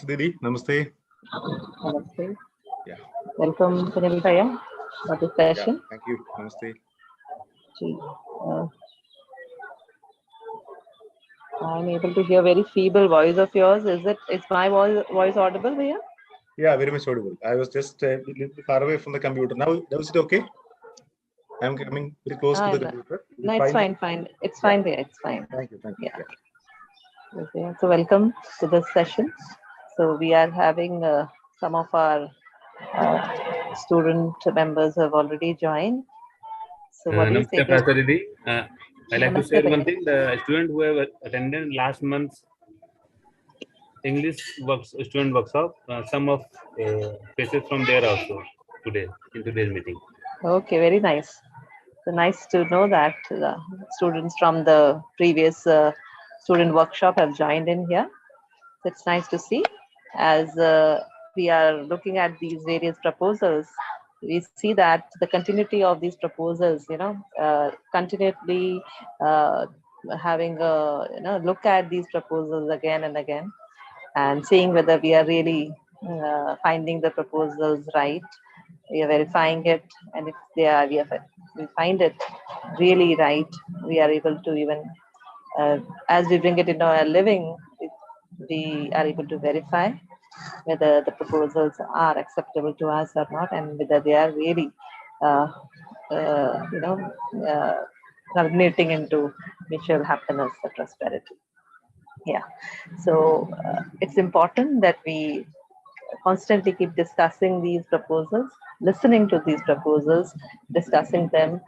Didi. Namaste. Namaste. Yeah. Welcome, Sunil Bhaiya, for this session. Yeah, thank you. Namaste. I'm able to hear very feeble voice of yours. Is my voice audible, Bhaiya? Yeah, very much audible. I was just a little far away from the computer. Now is it okay? I'm coming very close to the computer. No, it's fine. It's fine, Bhaiya. It's fine. Thank you. Yeah. Okay. So welcome to this session. So we are having some of our student members who have already joined. So what do you say? Namaste, Didi. I'd like to share one thing. The student who have attended last month's English student workshop, some of faces from there also today in today's meeting. Okay, very nice. So nice to know that the students from the previous student workshop have joined in here. So it's nice to see. As we are looking at these various proposals, we see that the continuity of these proposals, continually having a look at these proposals again and again, and seeing whether we are really finding the proposals right. We are verifying it, and if we find it really right, we are able to even, as we bring it into our living, we are able to verify whether the proposals are acceptable to us or not, and whether they are really, culminating into mutual happiness or prosperity. Yeah. So it's important that we constantly keep discussing these proposals, listening to these proposals, discussing them,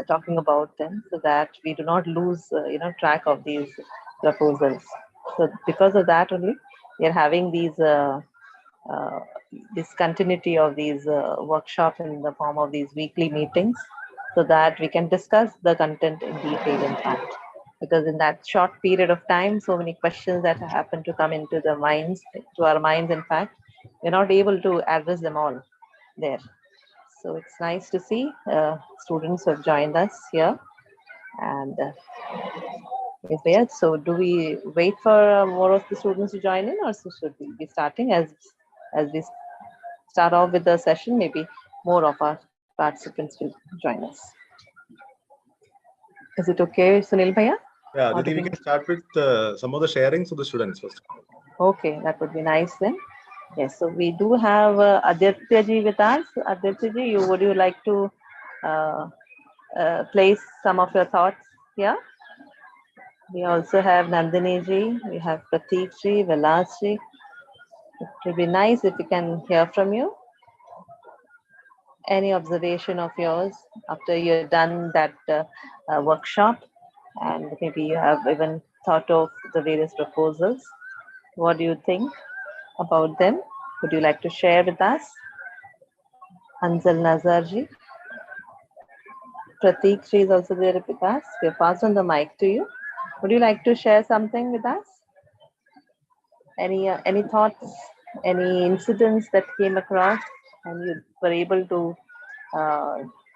talking about them, so that we do not lose, track of these proposals. So because of that only, we are having these this continuity of these workshops in the form of these weekly meetings, so that we can discuss the content in detail, in fact. Because in that short period of time, so many questions that happen to come into our minds, in fact, we're not able to address them all there. So it's nice to see students who have joined us here. And so do we wait for more of the students to join in, or should we be starting as we start off with the session? Maybe more of our participants will join us. Is it okay, Sunil Bhaiya? Yeah, Didi, we can start with some of the sharings of the students first. Okay, that would be nice then. Yes, so we do have Aditya ji with us. Aditya ji, would you like to place some of your thoughts here? We also have Nandini ji, we have Prateek ji, Vilas ji. It would be nice if we can hear from you. Any observation of yours after you've done that workshop, and maybe you have even thought of the various proposals. What do you think about them? Would you like to share with us? Anzal Nazarji. Prateek Ji is also there with us. We have passed on the mic to you. Would you like to share something with us? Any thoughts, any incidents that came across and you were able to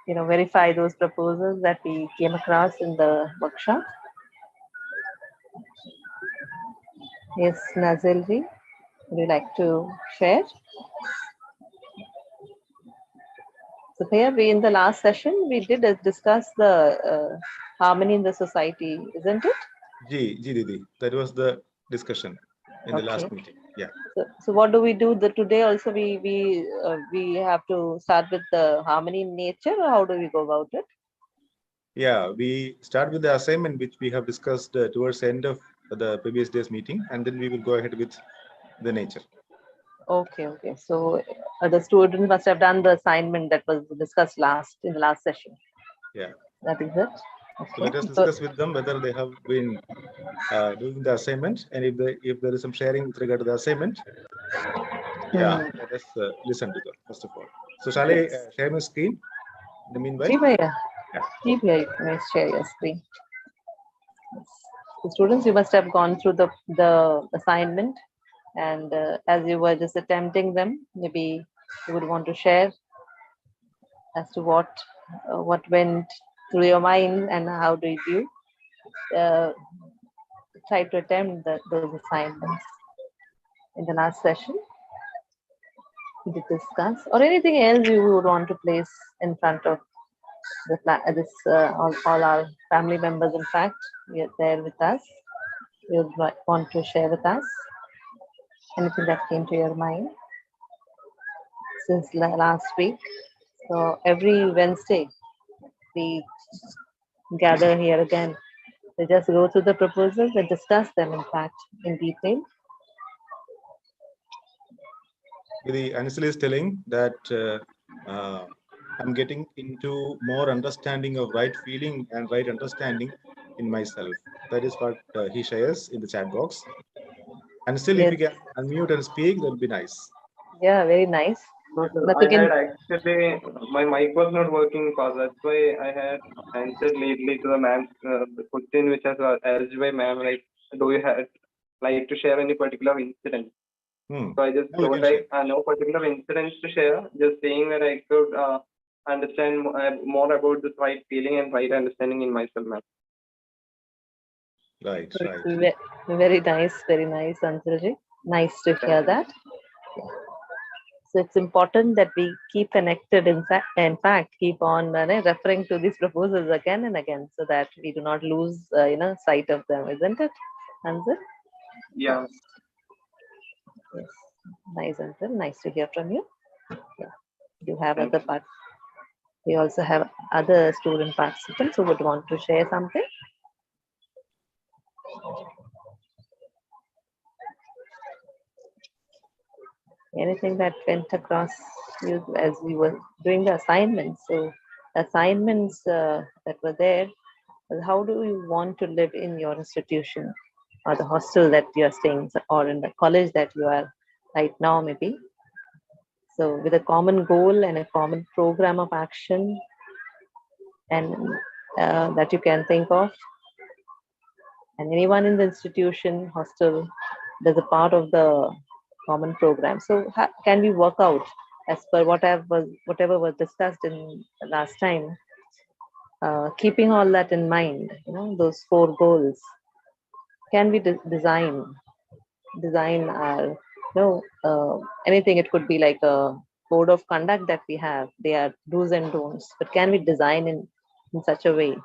verify those proposals that we came across in the workshop? Yes, Nazil Ji, would you like to share? So here in the last session, we did discuss the harmony in the society, isn't it? Ji, Didi. That was the discussion in the last meeting. Yeah. So what do we do? Today also we have to start with the harmony in nature, or how do we go about it? Yeah, we start with the assignment which we have discussed towards the end of the previous day's meeting, and then we will go ahead with the nature. Okay. So the students must have done the assignment that was discussed in the last session. Yeah. That is it. Okay. So let us discuss with them whether they have been doing the assignment, and if there is some sharing with regard to the assignment. Yeah, let us listen to them first of all. So shall I share my screen in the meanwhile? Yeah. You may share your screen. The students, you must have gone through the assignment, and as you were just attempting them, maybe you would want to share as to what went through your mind, and how did you try to attempt those assignments. in the last session to discuss, or anything else you would want to place in front of all our family members? In fact, you're there with us. You'd want to share with us anything that came to your mind since last week. So every Wednesday we gather here again. We just go through the proposals and discuss them, in fact, in detail. The Ansil is telling that I'm getting into more understanding of right feeling and right understanding in myself. That is what he shares in the chat box. And still, if you can unmute and speak, that would be nice. Yeah, very nice. No, sir, I had actually, my mic was not working, so that's why I had answered lately to the ma'am's question, which was asked by ma'am, like, do you have like to share any particular incident? So I just told like no particular incidents to share, just saying that I could understand more about this right feeling and right understanding in myself, ma'am. Right. Very nice, Anshulji. Nice to hear that. So it's important that we keep connected. In fact, keep on referring to these proposals again and again, so that we do not lose, sight of them, isn't it, Anshul? Yeah. Yes. Nice, Anshul. Nice to hear from you. Yeah. You have other parts. We also have other student participants who would want to share something. Anything that went across you as we were doing the assignments. So assignments that were there, how do you want to live in your institution or the hostel that you are staying, or in the college that you are right now maybe? So with a common goal and a common program of action, and that you can think of, and anyone in the institution, hostel, there's a part of the common program. So can we work out as per whatever was discussed in last time, keeping all that in mind, those 4 goals? Can we design our, anything? It could be like a code of conduct that we have. They are do's and don'ts, but can we design in such a way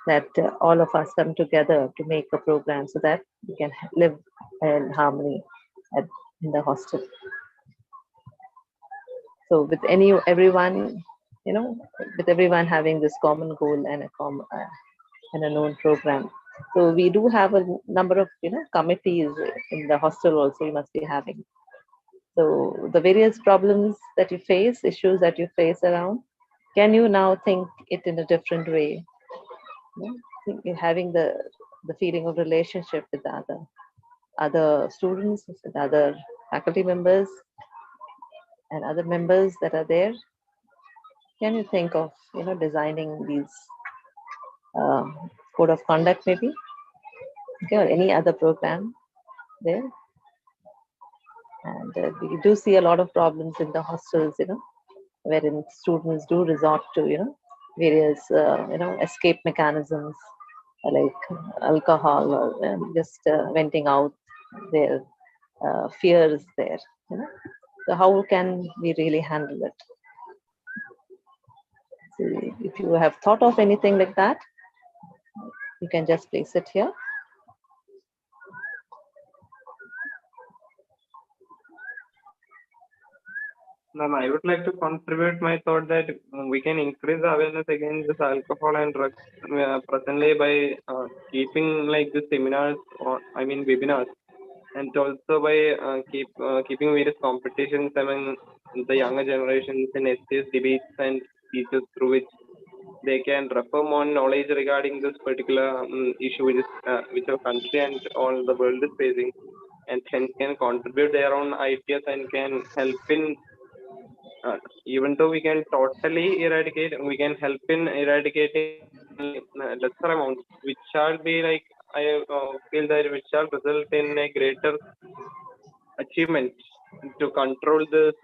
that all of us come together to make a program so that we can live in harmony in the hostel? So with everyone, with everyone having this common goal and a known program. So we do have a number of committees in the hostel also you must be having. So the various problems that you face, issues that you face around, can you now think it in a different way? Having the feeling of relationship with the other students, with other faculty members and other members that are there. Can you think of designing these code of conduct maybe, okay, or any other program there? And we do see a lot of problems in the hostels, wherein students do resort to various escape mechanisms like alcohol, or just venting out their fears there. So how can we really handle it? So if you have thought of anything like that, you can just place it here. Ma'am, I would like to contribute my thought that we can increase the awareness against this alcohol and drugs presently by keeping like the seminars, or webinars, and also by keeping various competitions among the younger generations in STS debates and speeches, through which they can refer more knowledge regarding this particular issue which our country and all the world is facing, and hence can contribute their own ideas and can help in even though we can totally eradicate, we can help in eradicating lesser amounts, which shall be like, I feel that which shall result in a greater achievement to control this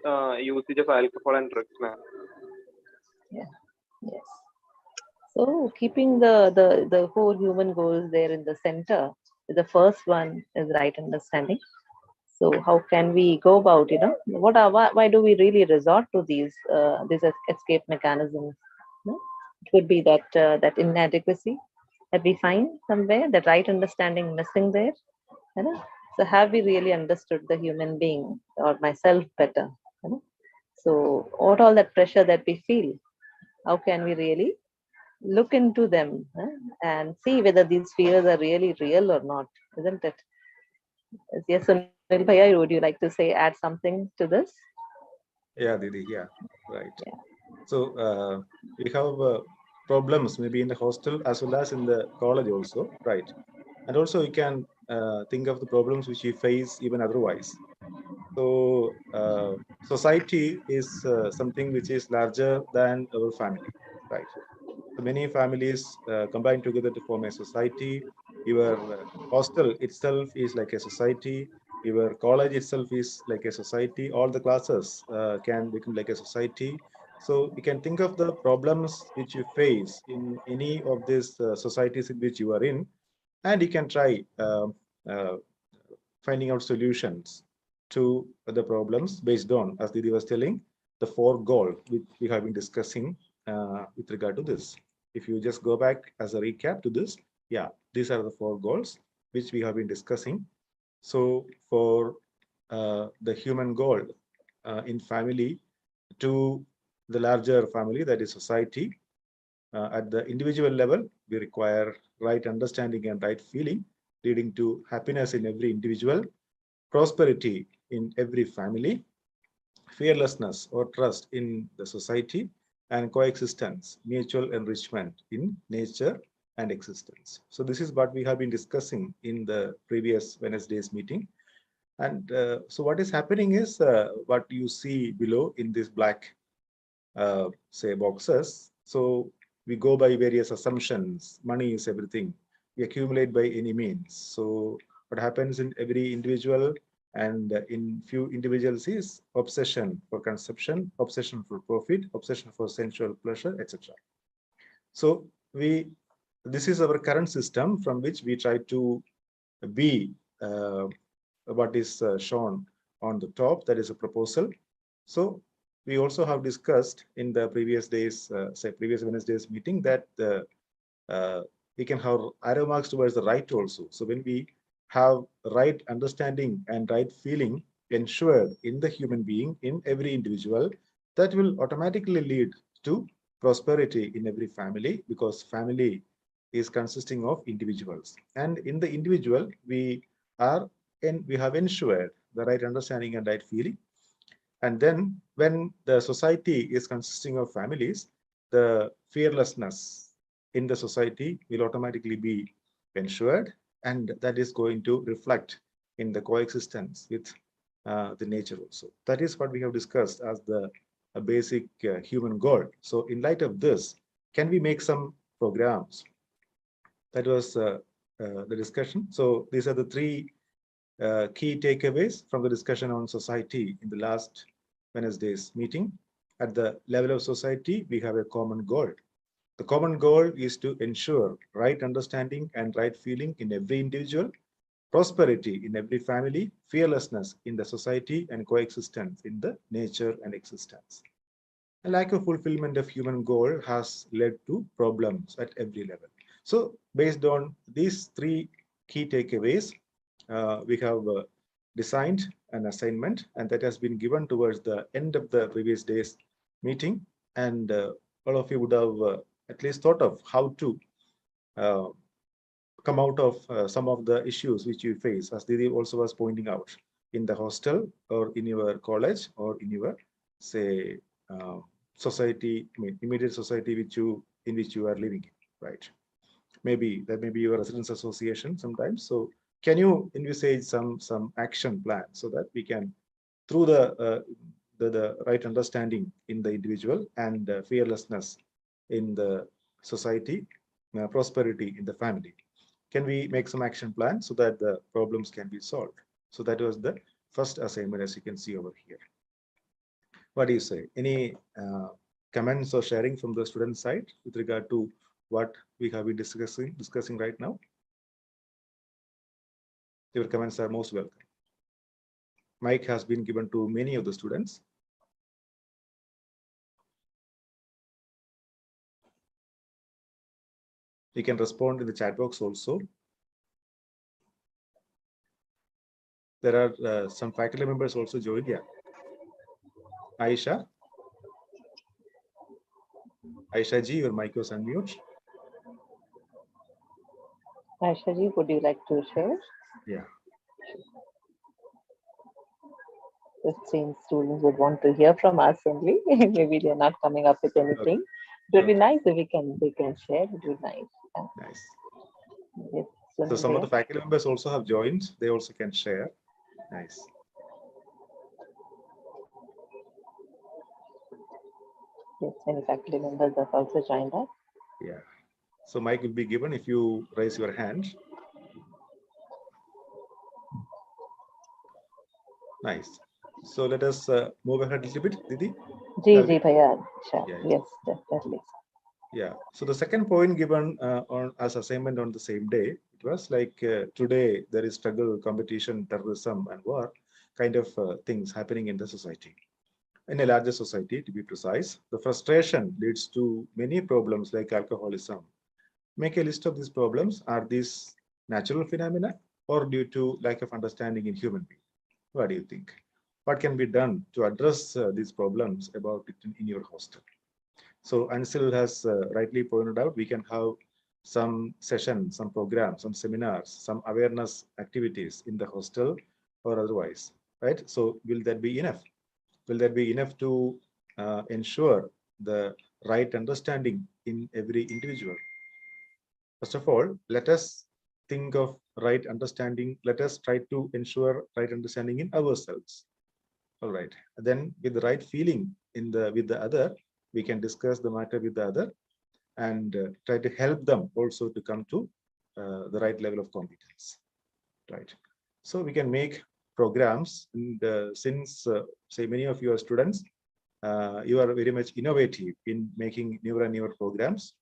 usage of alcohol and drugs, ma'am. Yeah. Yes. So keeping the 4 human goals there in the center, the first one is right understanding. So how can we go about, why do we really resort to these escape mechanisms? No? It could be that inadequacy that we find somewhere, that right understanding missing there. So have we really understood the human being or myself better? So what all that pressure that we feel, how can we really look into them and see whether these fears are really real or not, isn't it? Yes, Sunil Bhaiya, would you like to say add something to this? Yeah, Didi. Yeah, right. Yeah. So we have problems maybe in the hostel as well as in the college also, right? And also you can think of the problems which we face even otherwise. So society is something which is larger than our family, right? So many families combine together to form a society. Your hostel itself is like a society. Your college itself is like a society. All the classes can become like a society. So you can think of the problems which you face in any of these societies in which you are in, and you can try uh, finding out solutions to the problems based on, as Didi was telling, the four goals which we have been discussing with regard to this. If you just go back as a recap to this, yeah, these are the four goals which we have been discussing. So for the human goal in family to the larger family, that is society, at the individual level, we require right understanding and right feeling, leading to happiness in every individual, prosperity in every family, fearlessness or trust in the society, and coexistence, mutual enrichment in nature and existence. So this is what we have been discussing in the previous Wednesday's meeting. And so what is happening is what you see below in this black, say, boxes. So we go by various assumptions. Money is everything. We accumulate by any means. So what happens in every individual and in few individuals is obsession for consumption, obsession for profit, obsession for sensual pleasure, etc. So this is our current system from which we try to be what is shown on the top, that is a proposal. So we also have discussed in the previous days, say previous Wednesday's meeting, that we can have arrow marks towards the right also. So when we have right understanding and right feeling ensured in the human being, in every individual, that will automatically lead to prosperity in every family, because family is consisting of individuals. And in the individual, we have ensured the right understanding and right feeling. And then when the society is consisting of families, the fearlessness in the society will automatically be ensured, and that is going to reflect in the coexistence with the nature also. That is what we have discussed as the basic human goal. So in light of this, can we make some programs? That was the discussion. So these are the three key takeaways from the discussion on society in the last Wednesday's meeting. At the level of society, we have a common goal. The common goal is to ensure right understanding and right feeling in every individual, prosperity in every family, fearlessness in the society, and coexistence in the nature and existence. A lack of fulfillment of human goal has led to problems at every level. So based on these three key takeaways, we have designed an assignment, and that has been given towards the end of the previous day's meeting. And all of you would have at least thought of how to come out of some of the issues which you face, as Didi also was pointing out, in the hostel or in your college or in your, say, society, immediate society in which you are living in, right? Maybe that may be your residence association sometimes. So can you envisage some action plan so that we can, through the right understanding in the individual and fearlessness in the society, prosperity in the family, can we make some action plan so that the problems can be solved? So that was the first assignment, as you can see over here. What do you say? Any comments or sharing from the student side with regard to what we have been discussing right now? Your comments are most welcome. mic has been given to many of the students. You can respond in the chat box also. There are some faculty members also joined. Yeah. Aisha ji, your mic was unmute. Aisha ji, would you like to share? Yeah. It seems students would want to hear from us only. Maybe they're not coming up with anything. It would be nice if they can share. It would be nice. Yeah. Nice. Yes, So some of the faculty members also have joined. They also can share. Nice. Yes, many faculty members have also joined us. Yeah. So mic will be given if you raise your hand. Nice. So let us move ahead a little bit, Didi. Ji, bhaiya. Sure. Yeah. Yes, definitely. Yeah. So the second point given on as assignment on the same day, it was like today there is struggle, competition, terrorism, and war kind of things happening in the society. In a larger society, to be precise, the frustration leads to many problems like alcoholism. Make a list of these problems. Are these natural phenomena or due to lack of understanding in human being? What do you think? What can be done to address these problems about it in your hostel? So Ansil has rightly pointed out, we can have some sessions, some programs, some seminars, some awareness activities in the hostel or otherwise, right? So will that be enough? Will that be enough to ensure the right understanding in every individual? First of all, let us think of right understanding. Let us try to ensure right understanding in ourselves. All right. Then with the right feeling with the other, we can discuss the matter with the other and try to help them also to come to the right level of competence. Right. So we can make programs, and since say many of you are students, you are very much innovative in making newer and newer programs.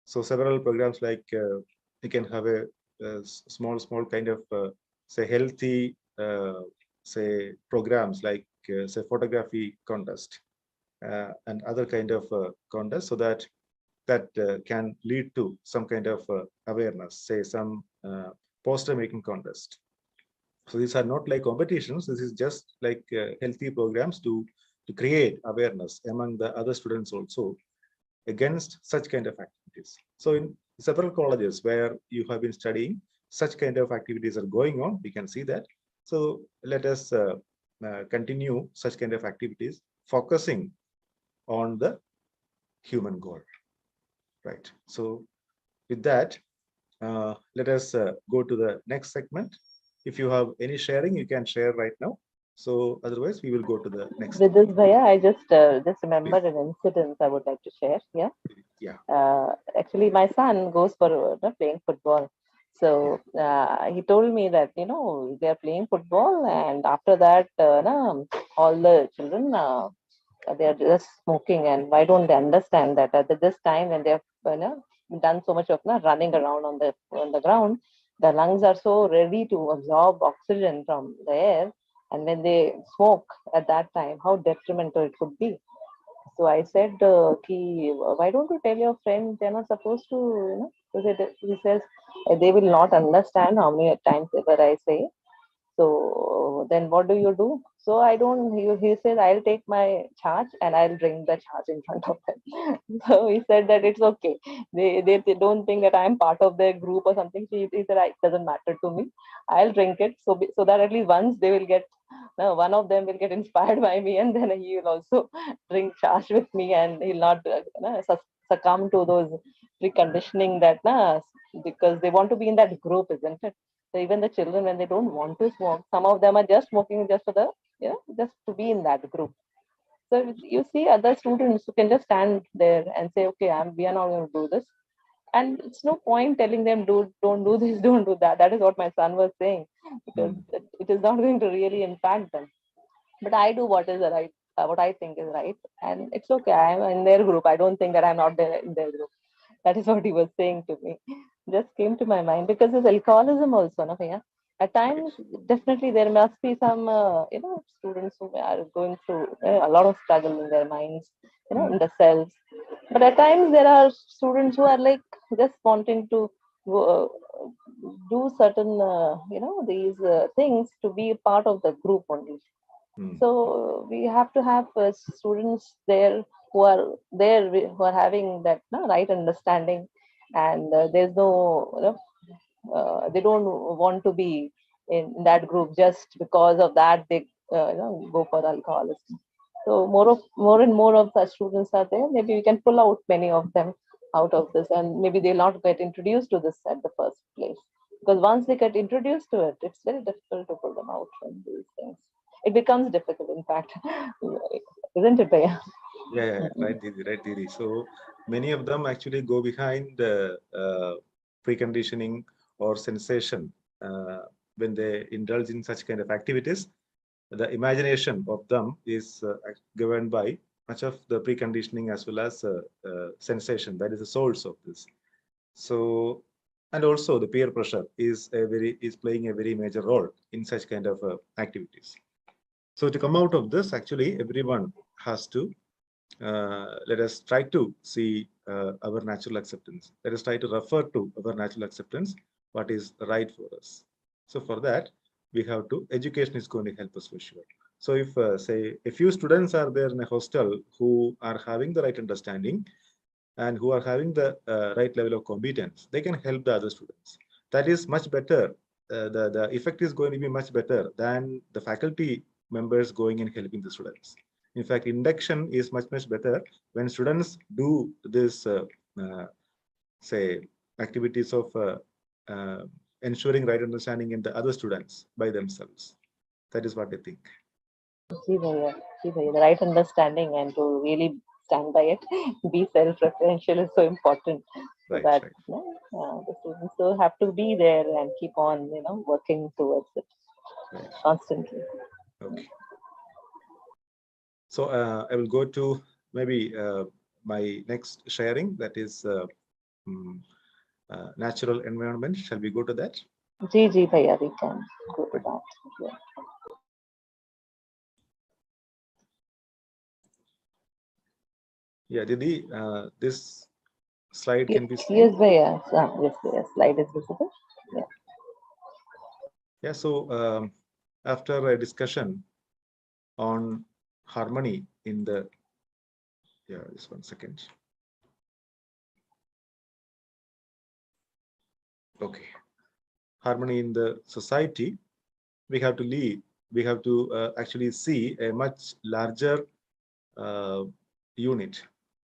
So several programs like you can have a small kind of say healthy say programs like say photography contest and other kind of contest, so that can lead to some kind of awareness, say some poster making contest. So these are not like competitions. This is just like healthy programs to create awareness among the other students also against such kind of activities. So in several colleges where you have been studying, such kind of activities are going on. We can see that. So let us continue such kind of activities, focusing on the human goal. Right. So with that, let us go to the next segment. If you have any sharing, you can share right now. So otherwise, we will go to the next. With this, bhaiya, I just remembered an incident I would like to share. Yeah. Yeah. Actually, my son goes for playing football. So he told me that they are playing football, and after that, all the children they are just smoking. And why don't they understand that at this time when they have done so much of running around on the ground, the lungs are so ready to absorb oxygen from the air, and when they smoke at that time, how detrimental it could be. So I said, why don't you tell your friends they're not supposed to, he says, they will not understand how many times ever I say. So then what do you do? So I don't, he says, I'll take my charge and I'll drink the charge in front of them. So he said that it's okay. They don't think that I'm part of their group or something. So he said, it doesn't matter to me. I'll drink it. So that at least once they will get, one of them will get inspired by me, and then he will also drink charge with me, and he'll not succumb to those preconditioning that, because they want to be in that group, isn't it? So even the children, when they don't want to smoke, some of them are just smoking just for just to be in that group. So you see other students who can just stand there and say, okay, we are not going to do this. And it's no point telling them, don't do this, don't do that. That is what my son was saying, because it is not going to really impact them. But I do what is right, what I think is right. And it's okay. I'm in their group. I don't think that I'm not there in their group. That is what he was saying to me. Just came to my mind, because there's alcoholism also, no, yeah. at times, definitely there must be some, students who are going through a lot of struggle in their minds, in the selves. But at times there are students who are like just wanting to do certain, these things to be a part of the group only. So we have to have students there who are there, who are having that right understanding, and there's no, they don't want to be in that group just because of that they go for alcoholism. So more and more of such students are there. Maybe we can pull out many of them out of this, and maybe they'll not get introduced to this at the first place. Because once they get introduced to it, it's very difficult to pull them out from these things. It becomes difficult, in fact, isn't it, Bhaiya? Yeah, right, Didi, right, Didi. So many of them actually go behind preconditioning or sensation when they indulge in such kind of activities. The imagination of them is governed by much of the preconditioning as well as sensation. That is the source of this. So, and also the peer pressure is playing a very major role in such kind of activities. So to come out of this, actually, everyone has to let us try to see our natural acceptance. Let us try to refer to our natural acceptance, what is right for us. So for that, we have to, education is going to help us for sure. So if say a few students are there in a hostel who are having the right understanding and who are having the right level of competence, they can help the other students. That is much better. The effect is going to be much better than the faculty members going and helping the students. In fact, induction is much better when students do this, say, activities of ensuring right understanding in the other students by themselves. That is what I think. The right understanding and to really stand by it, be self-referential is so important. So Right, that right. the students will have to be there and keep on, working towards it Right. constantly. Okay. So I will go to maybe my next sharing, that is natural environment. Shall we go to that? Ji, Bhaiya, we can go to that. Yeah. Yeah, Didi, this slide can be seen. Yes, Bhaiya. Yes, slide is visible. Yeah. Yeah, so after a discussion on harmony in the, yeah, just 1 second. Okay. Harmony in the society, we have to actually see a much larger unit,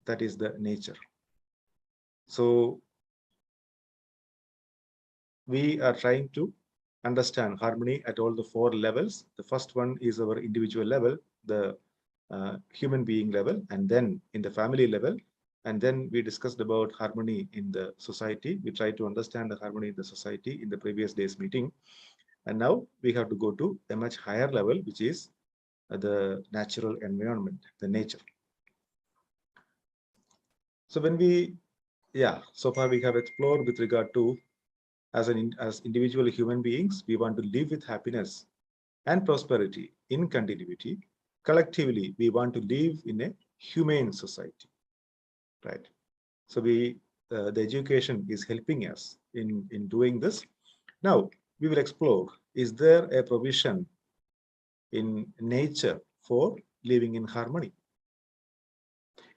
that is the nature. So we are trying to understand harmony at all the 4 levels. The first one is our individual level, the human being level, and then in the family level. And then we discussed about harmony in the society. We tried to understand the harmony in the society in the previous day's meeting. And now we have to go to a much higher level, which is the natural environment, the nature. So when we, so far we have explored with regard to as individual human beings, we want to live with happiness and prosperity in continuity. Collectively, we want to live in a humane society, right? So the education is helping us in doing this. Now we will explore, is there a provision in nature for living in harmony?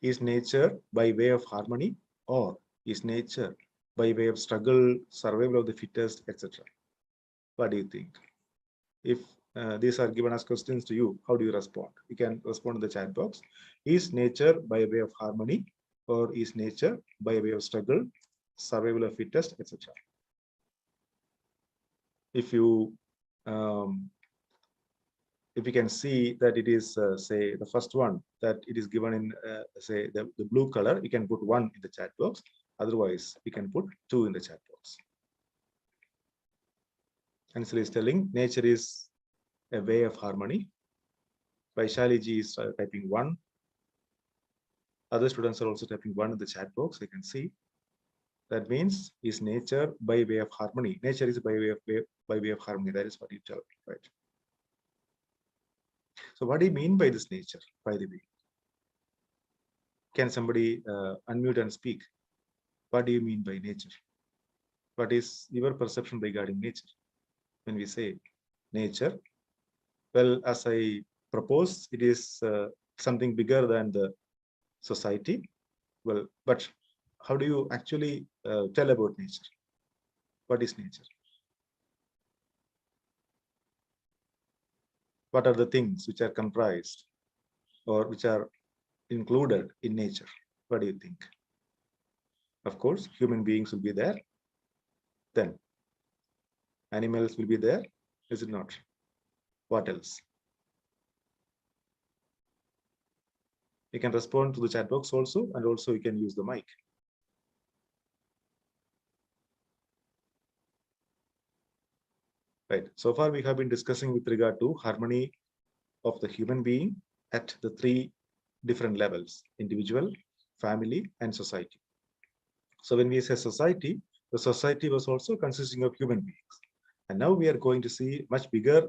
Is nature by way of harmony, or is nature by way of struggle, survival of the fittest, etc.? What do you think? If these are given as questions to you, how do you respond? You can respond in the chat box. Is nature by way of harmony, or is nature by way of struggle, survival of fittest, etc.? If you can see that it is say the first one, that it is given in say the blue color, you can put 1 in the chat box. Otherwise, you can put 2 in the chat box. Ansel is telling nature is a way of harmony. Vaishali ji is typing 1. Other students are also typing 1 in the chat box. I can see. That means is nature by way of harmony. Nature is by way of harmony. That is what you tell, right? So what do you mean by this nature, by the way? Can somebody unmute and speak? What do you mean by nature? What is your perception regarding nature? When we say nature, well, as I propose, it is something bigger than the society. Well, but how do you actually tell about nature? What is nature? What are the things which are comprised or which are included in nature? What do you think? Of course, human beings will be there. Then animals will be there, is it not? What else? You can respond to the chat box also, and also you can use the mic. Right. So far, we have been discussing with regard to harmony of the human being at the three different levels: individual, family, and society. So when we say society, the society was also consisting of human beings. And now we are going to see much bigger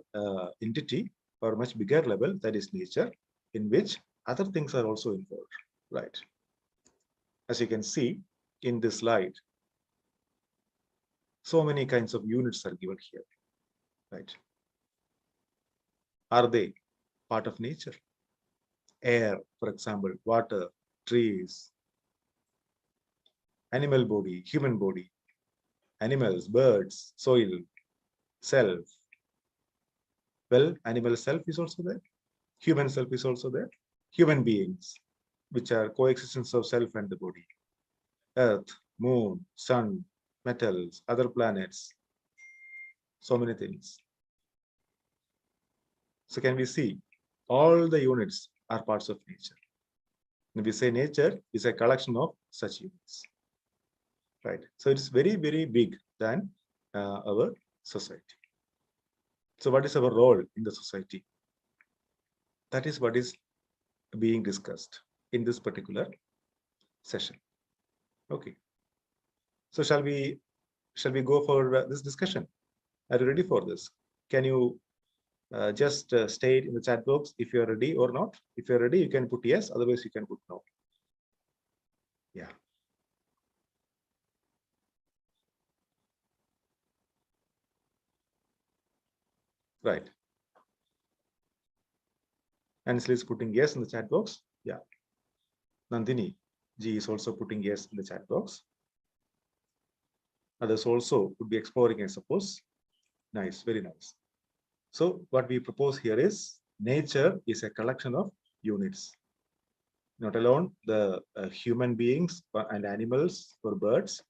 entity or much bigger level, that is nature, in which other things are also involved, right? As you can see in this slide, so many kinds of units are given here, right? Are they part of nature? Air, for example, water, trees, animal body, human body, animals, birds, soil, self. Well, animal self is also there. Human self is also there. Human beings, which are coexistence of self and the body. Earth, moon, sun, metals, other planets. So many things. So can we see all the units are parts of nature? When we say nature is a collection of such units, right? So it's very, very big than our society. So what is our role in the society? That is what is being discussed in this particular session. Okay. So shall we go for this discussion? Are you ready for this? Can you just state in the chat box if you are ready or not? If you're ready, you can put yes, otherwise you can put no. Yeah. Right. Ansel is putting yes in the chat box. Yeah. Nandini G is also putting yes in the chat box. Others also would be exploring, I suppose. Nice, very nice. So what we propose here is nature is a collection of units. Not alone the human beings and animals or birds,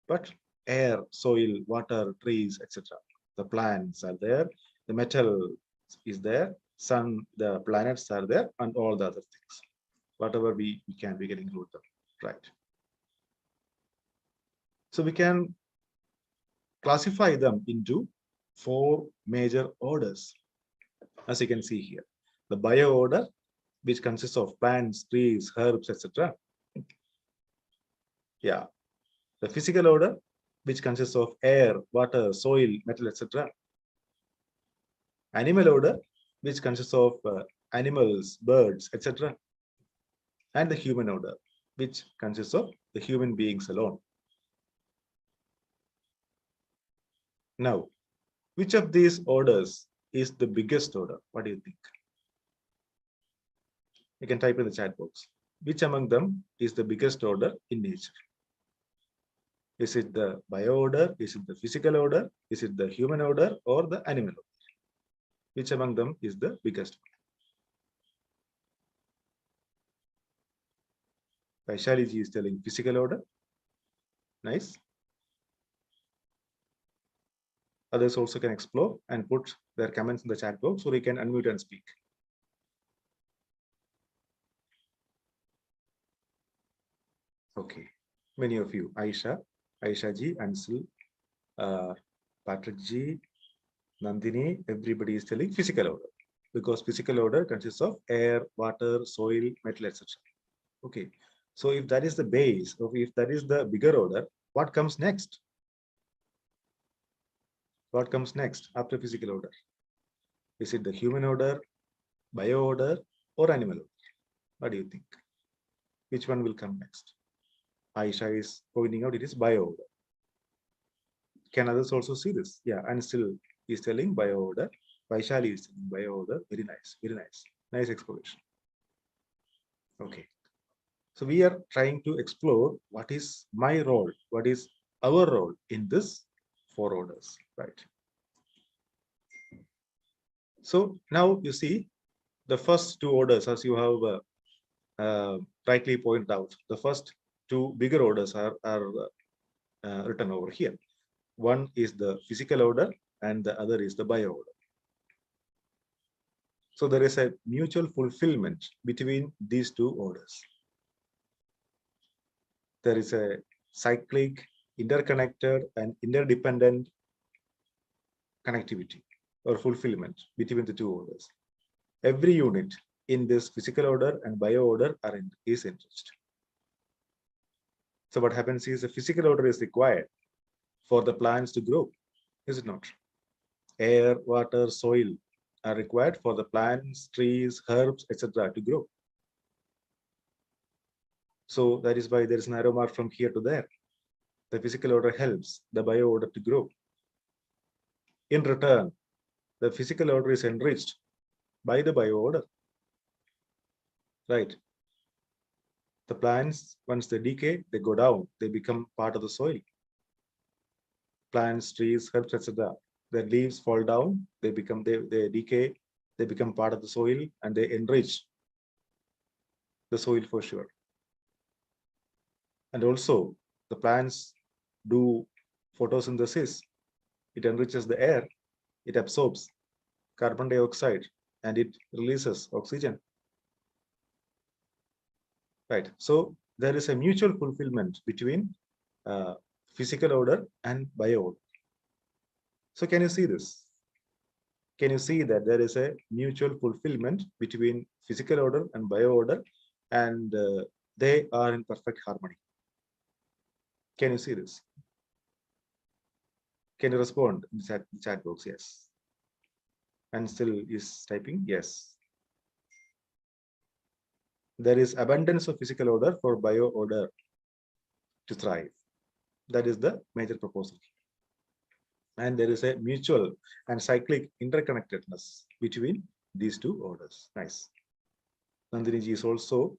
but air, soil, water, trees, etc. The plants are there, the metal is there, sun, the planets are there, and all the other things. Whatever we can include them, right? So we can classify them into 4 major orders, as you can see here. The bio order, which consists of plants, trees, herbs, etc. Yeah. The physical order, which consists of air, water, soil, metal, etc. Animal order, which consists of animals, birds, etc. And the human order, which consists of the human beings alone. Now, which of these orders is the biggest order? What do you think? You can type in the chat box. Which among them is the biggest order in nature? Is it the bio order? Is it the physical order? Is it the human order or the animal order? Which among them is the biggest order? Vaishali ji is telling physical order. Nice. Others also can explore and put their comments in the chat box, so they can unmute and speak. Okay, many of you, Aisha ji, Ansel, Patrick ji, Nandini, everybody is telling physical order, because physical order consists of air, water, soil, metal, etc. Okay, so if that is the base, or if that is the bigger order, what comes next? What comes next after physical order? Is it the human order, bio order, or animal order? What do you think? Which one will come next? Aisha is pointing out it is bio order. Can others also see this? Yeah, and still is telling bio order. Vaishali is telling bio order. Very nice, very nice. Nice exploration. Okay. So we are trying to explore what is my role, what is our role in this 4 orders, right? So now you see the first 2 orders, as you have rightly pointed out, the first 2 bigger orders are written over here. One is the physical order and the other is the bio order. So there is a mutual fulfillment between these 2 orders. There is a cyclic, interconnected, and interdependent connectivity or fulfillment between the 2 orders. Every unit in this physical order and bio order is enriched. So what happens is the physical order is required for the plants to grow, is it not? Air, water, soil are required for the plants, trees, herbs, etc. to grow. So that is why there is an arrow mark from here to there. The physical order helps the bio order to grow. In return, the physical order is enriched by the bio order. Right. The plants, once they decay, they go down, they become part of the soil. Plants, trees, herbs, etc. Their leaves fall down, they decay, they become part of the soil, and they enrich the soil for sure. And also, the plants do photosynthesis. It enriches the air, it absorbs carbon dioxide, and it releases oxygen. Right. So there is a mutual fulfillment between physical order and bio order. So can you see this? Can you see that there is a mutual fulfillment between physical order and bio order, and they are in perfect harmony? Can you see this? Can you respond in the chat box? Yes. And still is typing yes. There is abundance of physical order for bio order to thrive. That is the major proposal. And there is a mutual and cyclic interconnectedness between these 2 orders. Nice. Nandini ji is also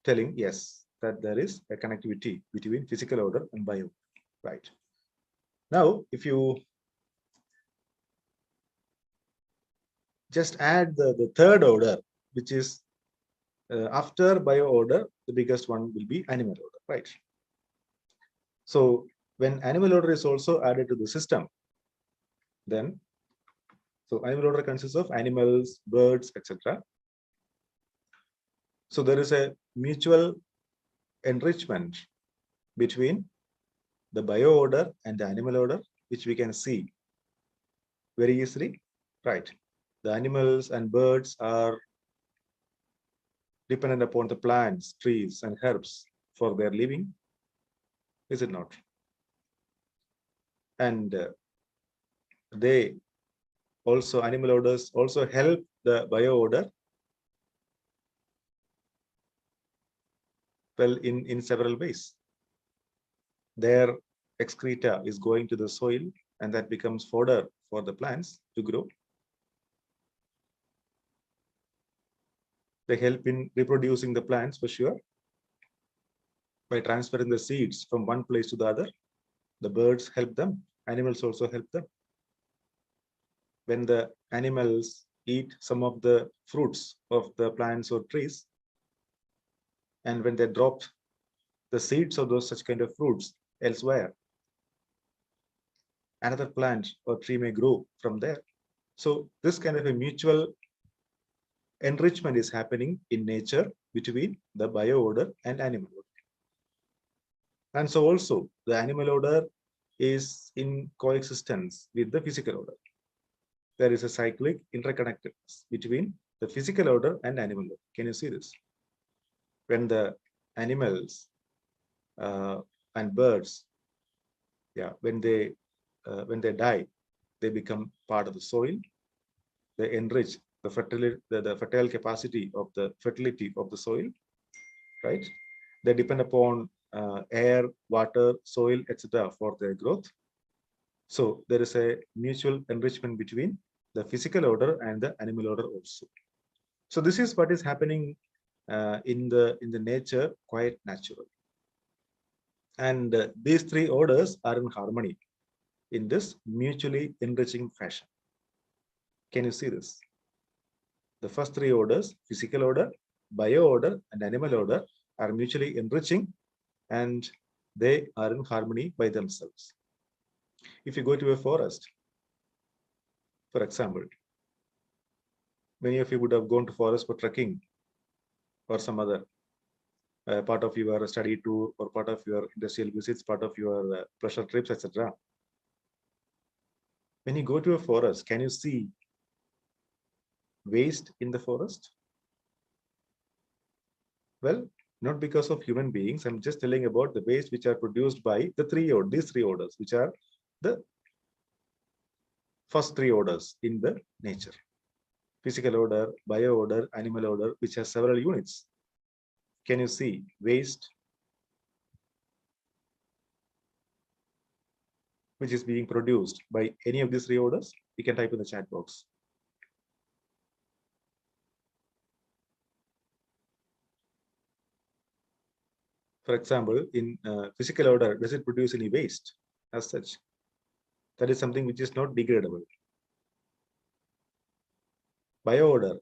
telling yes, that there is a connectivity between physical order and bio. Right. Now, if you just add the 3rd order, which is after bio order, the biggest one will be animal order, right? So when animal order is also added to the system, then, so animal order consists of animals, birds, etc. So there is a mutual enrichment between the bio order and the animal order, which we can see very easily, right? The animals and birds are dependent upon the plants, trees, and herbs for their living, is it not? And they also, animal orders also help the bio order well in several ways. Their excreta is going to the soil, and that becomes fodder for the plants to grow. They help in reproducing the plants for sure by transferring the seeds from one place to the other. The birds help them, animals also help them. When the animals eat some of the fruits of the plants or trees, and when they drop the seeds of those such kind of fruits elsewhere, another plant or tree may grow from there. So this kind of a mutual enrichment is happening in nature between the bio order and animal order. And so also the animal order is in coexistence with the physical order. There is a cyclic interconnectedness between the physical order and animal order. Can you see this? When the animals and birds, yeah, when they die, they become part of the soil. They enrich the fertile capacity of the fertility of the soil, right? They depend upon air, water, soil, etc. for their growth. So there is a mutual enrichment between the physical order and the animal order also. So this is what is happening in the nature, quite natural. And these three orders are in harmony in this mutually enriching fashion. Can you see this? The first three orders, physical order, bio order, and animal order, are mutually enriching, and they are in harmony by themselves. If you go to a forest, for example, many of you would have gone to forest for trekking or some other part of your study tour or part of your industrial visits, part of your pleasure trips, etc. When you go to a forest, can you see waste in the forest? Well, not because of human beings. I'm just telling about the waste which are produced by these three orders, which are the first three orders in the nature: physical order, bio order, animal order, which has several units. Can you see waste which is being produced by any of these three orders? You can type in the chat box. For example, in physical order, does it produce any waste as such? That is something which is not degradable. Bio order,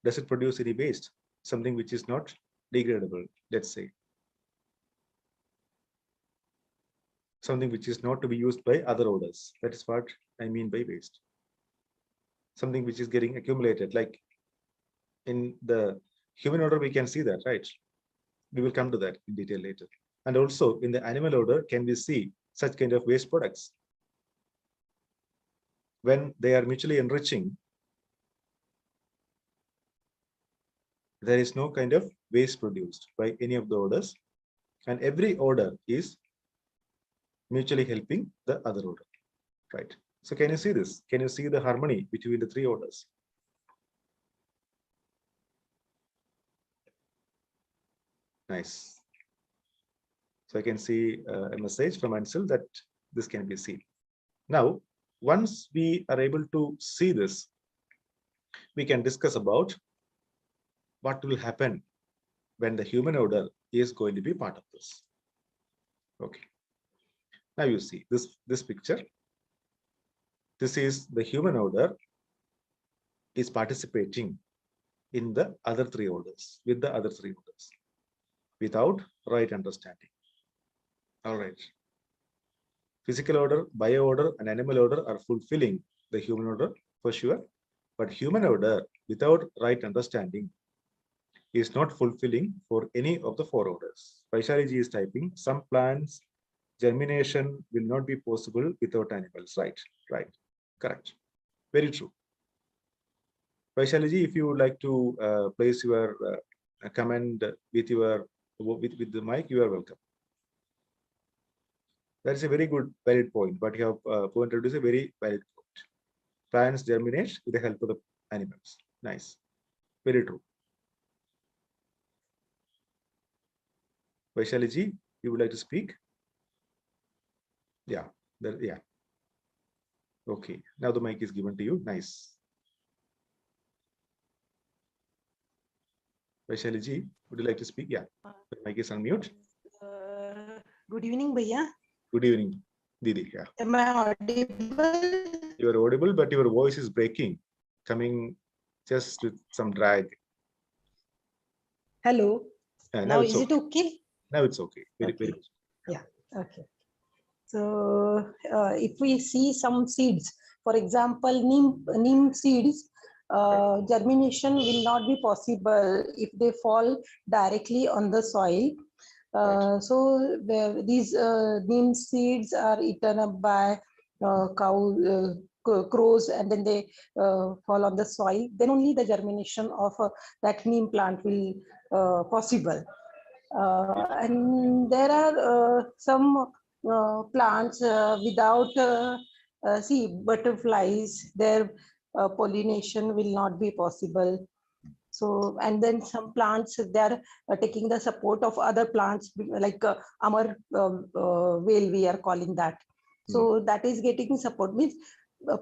does it produce any waste? Something which is not degradable, let's say. Something which is not to be used by other orders. That is what I mean by waste. Something which is getting accumulated, like in the human order, we can see that, right? We will come to that in detail later. And also in the animal order, can we see such kind of waste products? When they are mutually enriching, there is no kind of waste produced by any of the orders, and every order is mutually helping the other order, right? So can you see this? Can you see the harmony between the three orders? Nice. So I can see a message from Ansel that this can be seen. Now, once we are able to see this, we can discuss about what will happen when the human order is going to be part of this. Okay. Now you see this picture. This is the human order is participating in the other three orders, with the other three orders, without right understanding. All right. Physical order, bio order, and animal order are fulfilling the human order for sure, but human order without right understanding is not fulfilling for any of the four orders. Vaishali is typing, some plants germination will not be possible without animals. Right, right, correct. Very true. Vaishali, if you would like to place your comment with the mic, you are welcome. That is a very good, valid point. But you have pointed is a very valid point. Plants germinate with the help of the animals. Nice, very true. Vaishali, you would like to speak? Yeah, yeah. Okay, now the mic is given to you. Nice. Vaishali, would you like to speak? Yeah, the mic is unmute. Good evening, Bhaiya. Good evening, Didi. Yeah. Am I audible? You are audible, but your voice is breaking, coming just with some drag. Hello. Now is it okay? Now it's okay. Very, Okay. very. Yeah. Okay. So if we see some seeds, for example, neem seeds, germination will not be possible if they fall directly on the soil. So these neem seeds are eaten up by crows, and then they fall on the soil. Then only the germination of that neem plant will possible. And there are some plants without see butterflies, their pollination will not be possible. So, and then some plants, they are taking the support of other plants, like Amar whale, we are calling that. So that is getting support. Means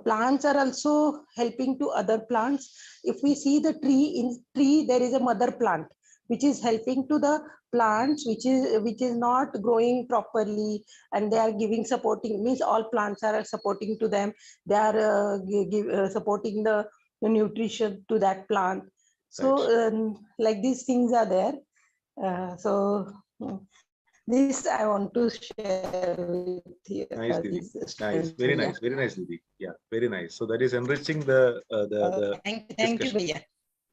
plants are also helping to other plants. If we see the tree, in tree there is a mother plant which is helping to the plants which is not growing properly, and they are giving supporting, means all plants are supporting to them. They are supporting the nutrition to that plant. So like these things are there. So this I want to share with you. Nice, Didi. Nice, very nice, very nice, Didi. Yeah, very nice. So that is enriching the thank you, Bhaiya.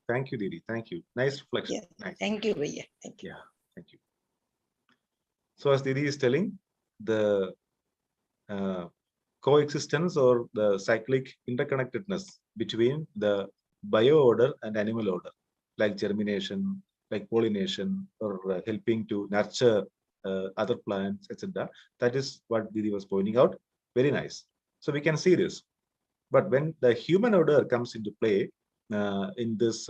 Thank you, Didi. Thank you. Nice reflection. Yeah. Nice. Thank you, Bhaiya. Thank you. Yeah, thank you. So as Didi is telling, the coexistence or the cyclic interconnectedness between the bio order and animal order, like germination, like pollination, or helping to nurture other plants, etc. That is what Didi was pointing out. Very nice. So we can see this. But when the human order comes into play in this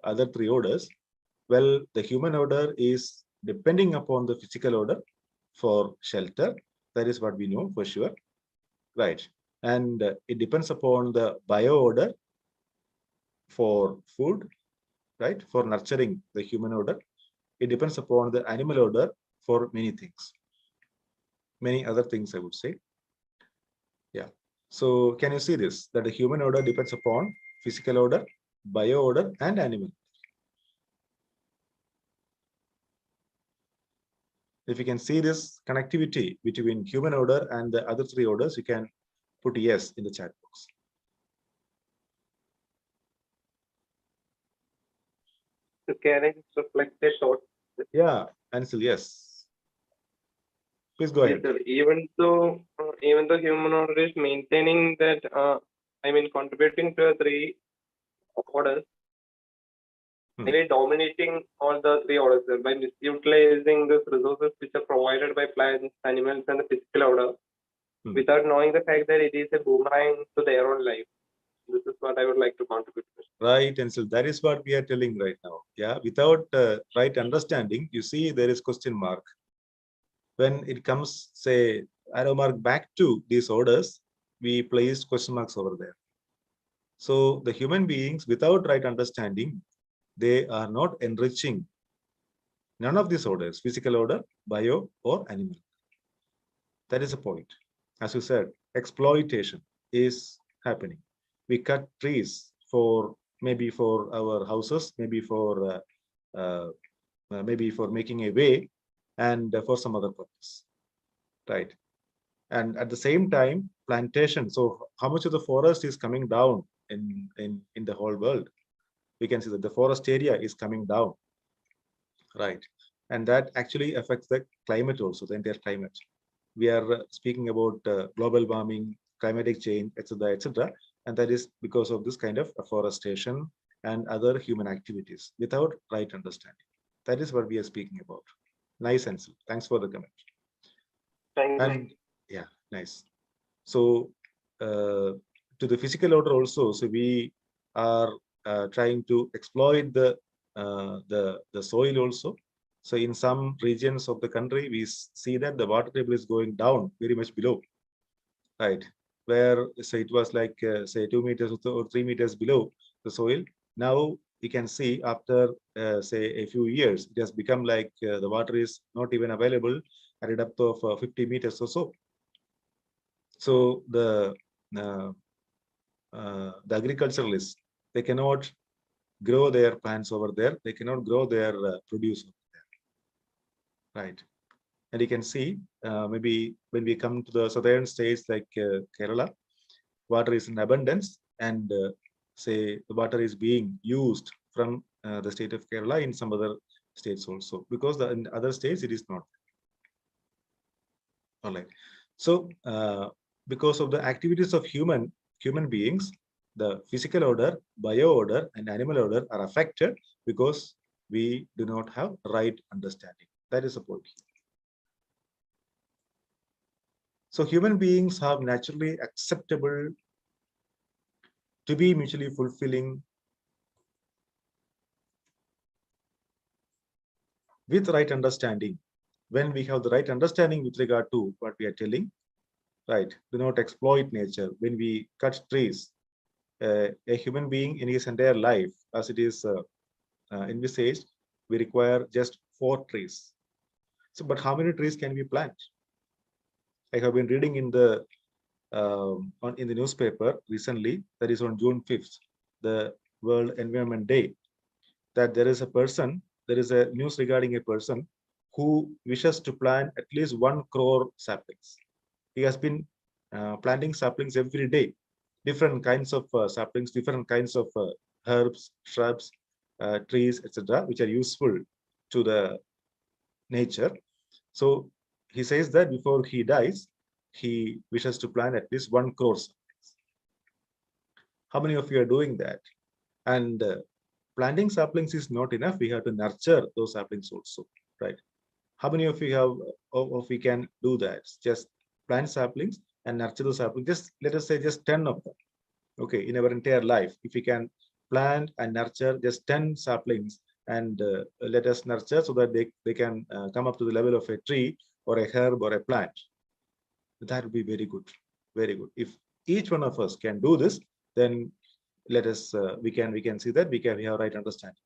other three orders, well, the human order is depending upon the physical order for shelter. That is what we know for sure. Right. And it depends upon the bio order for food, right? For nurturing the human order. It depends upon the animal order for many things. Many other things, I would say. Yeah. So can you see this? That the human order depends upon physical order, bio order, and animal. If you can see this connectivity between human order and the other three orders, you can put yes in the chat box. So can I just reflect the thought? Yeah, Ansel, yes. Please go ahead. Even though human order is maintaining that, I mean, contributing to three orders, maybe dominating all the three orders by misutilizing the resources which are provided by plants, animals, and the physical order, without knowing the fact that it is a boomerang to their own life. This is what I would like to contribute to. Right, Ansel, that is what we are telling right now. Yeah, without right understanding, you see there is question mark. When it comes, say, arrow mark back to these orders, we placed question marks over there. So the human beings, without right understanding, they are not enriching none of these orders, physical order, bio, or animal. That is the point. As you said, exploitation is happening. We cut trees for maybe for our houses, maybe for making a way, and for some other purpose, right? And at the same time, plantation. So how much of the forest is coming down in the whole world? We can see that the forest area is coming down, right? And that actually affects the climate also, the entire climate. We are speaking about global warming, climatic change, etc., etc., and that is because of this kind of afforestation and other human activities without right understanding. That is what we are speaking about. Nice, Ansel. Thanks for the comment. Thank you. And yeah, nice. So to the physical order also, so we are trying to exploit the soil also. So in some regions of the country, we see that the water table is going down very much below, right? Where say it was like say 2 meters or 3 meters below the soil. Now you can see after say a few years, it has become like the water is not even available at a depth of 50 meters or so. So the agriculturalists, they cannot grow their plants over there. They cannot grow their produce over there, right? And you can see maybe when we come to the southern states like Kerala, water is in abundance, and say the water is being used from the state of Kerala in some other states also, because in other states it is not. All right. So because of the activities of human beings, the physical order, bio order, and animal order are affected because we do not have right understanding. That is the point. So human beings are naturally acceptable to be mutually fulfilling with right understanding. When we have the right understanding with regard to what we are telling, right, do not exploit nature. When we cut trees, a human being in his entire life, as it is envisaged, we require just 4 trees. So, but how many trees can we plant? I have been reading in the in the newspaper recently, that is on June 5th, the World Environment Day, that there is a news regarding a person who wishes to plant at least 1 crore saplings. He has been planting saplings every day, different kinds of saplings, different kinds of herbs, shrubs, trees, etc., which are useful to the nature. So he says that before he dies, he wishes to plant at least 1 crore saplings. How many of you are doing that? And planting saplings is not enough. We have to nurture those saplings also, right? How many of you have, of we can do that? Just plant saplings and nurture those saplings. Just let us say just 10 of them. Okay, in our entire life, if we can plant and nurture just 10 saplings and let us nurture so that they can come up to the level of a tree or a herb or a plant, that would be very good, very good. If each one of us can do this, then let us we can see that we have right understanding.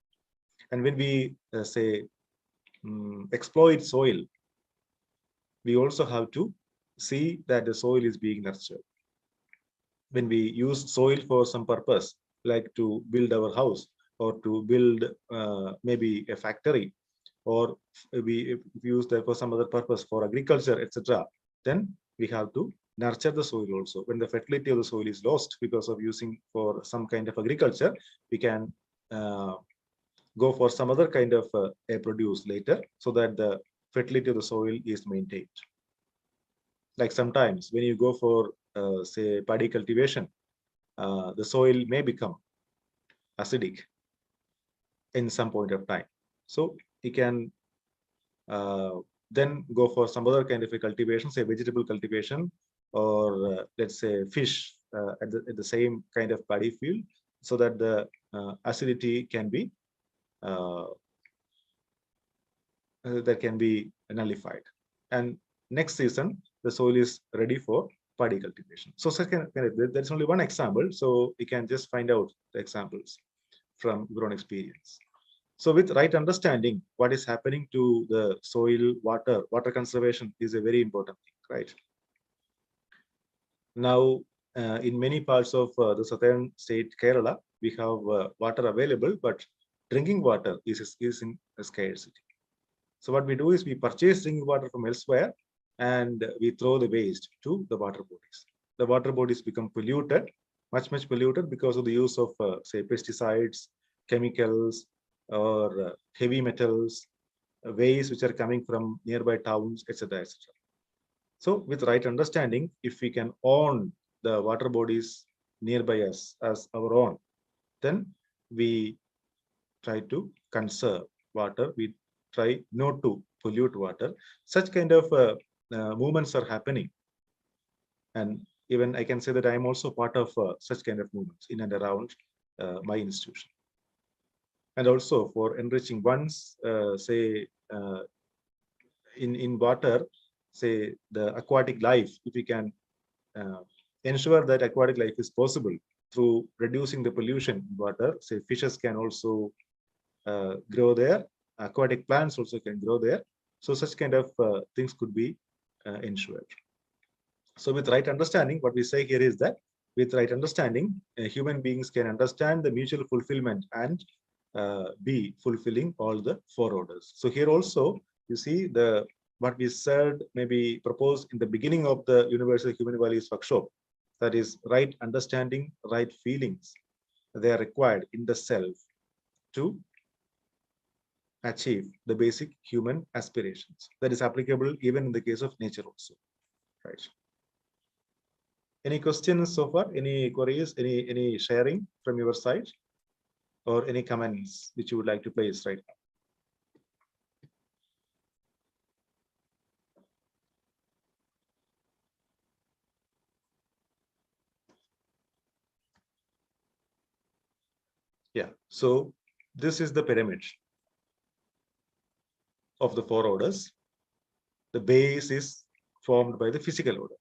And when we say exploit soil, we also have to see that the soil is being nurtured. When we use soil for some purpose, like to build our house or to build maybe a factory, or we use that for some other purpose, for agriculture, etc., then we have to nurture the soil also. When the fertility of the soil is lost because of using for some kind of agriculture, we can go for some other kind of a produce later, so that the fertility of the soil is maintained. Like sometimes when you go for say paddy cultivation, the soil may become acidic in some point of time. So you can then go for some other kind of a cultivation, say vegetable cultivation, or let's say fish at the same kind of paddy field, so that the acidity can be that can be nullified, and next season the soil is ready for paddy cultivation. So there's only one example, so you can just find out the examples from your own experience. So with right understanding what is happening to the soil, water conservation is a very important thing, right? Now, in many parts of the southern state, Kerala, we have water available, but drinking water is in a scarcity. So what we do is we purchase drinking water from elsewhere and we throw the waste to the water bodies. The water bodies become polluted, much polluted, because of the use of say pesticides, chemicals, or heavy metals, waste which are coming from nearby towns, etc., etc. So with right understanding, if we can own the water bodies nearby us as our own, then we try to conserve water. We try not to pollute water. Such kind of movements are happening. And even I can say that I am also part of such kind of movements in and around my institution. And also for enriching one's, say, in water, say the aquatic life, if we can ensure that aquatic life is possible through reducing the pollution in water, say fishes can also grow there, aquatic plants also can grow there. So such kind of things could be ensured. So with right understanding, what we say here is that with right understanding, human beings can understand the mutual fulfillment and be fulfilling all the 4 orders. So here also, you see the what we said, maybe proposed in the beginning of the Universal Human Values Workshop, that is right understanding, right feelings. They are required in the self to achieve the basic human aspirations. That is applicable even in the case of nature also, right? Any questions so far? Any queries? Any sharing from your side, or any comments which you would like to place right now? So this is the pyramid of the 4 orders. The base is formed by the physical order.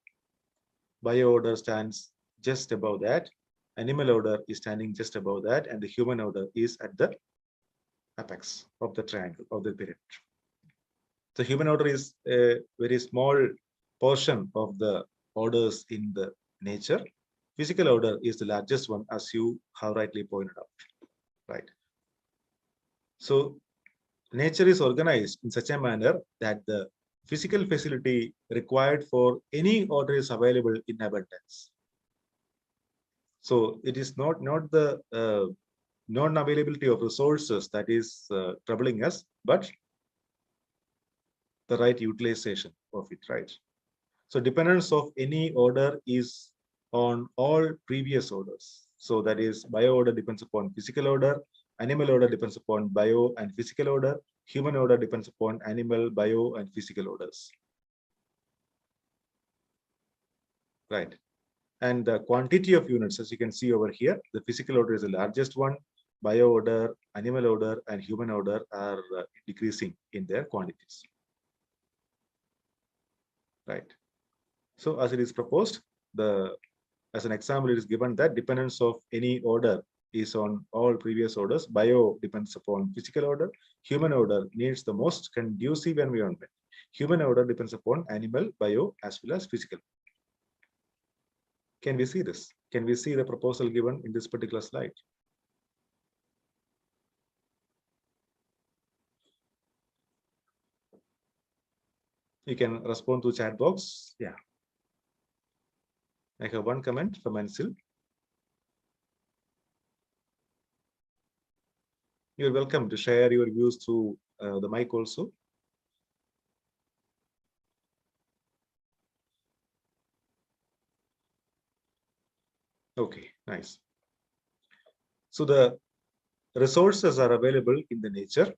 Bio order stands just above that. Animal order is standing just above that, and the human order is at the apex of the triangle of the pyramid. The human order is a very small portion of the orders in the nature. Physical order is the largest one, as you have rightly pointed out, right? So nature is organized in such a manner that the physical facility required for any order is available in abundance. So it is not the non-availability of resources that is troubling us, but the right utilization of it, right? So dependence of any order is on all previous orders. So that is, bio order depends upon physical order, animal order depends upon bio and physical order, human order depends upon animal, bio, and physical orders. Right. And the quantity of units, as you can see over here, the physical order is the largest one, bio order, animal order, and human order are decreasing in their quantities. Right. So as it is proposed, as an example, it is given that dependence of any order is on all previous orders. Bio depends upon physical order. Human order needs the most conducive environment. Human order depends upon animal, bio, as well as physical. Can we see this? Can we see the proposal given in this particular slide? You can respond to chat box. Yeah. I have one comment from Ansil. You're welcome to share your views through the mic also. Okay, nice. So the resources are available in the nature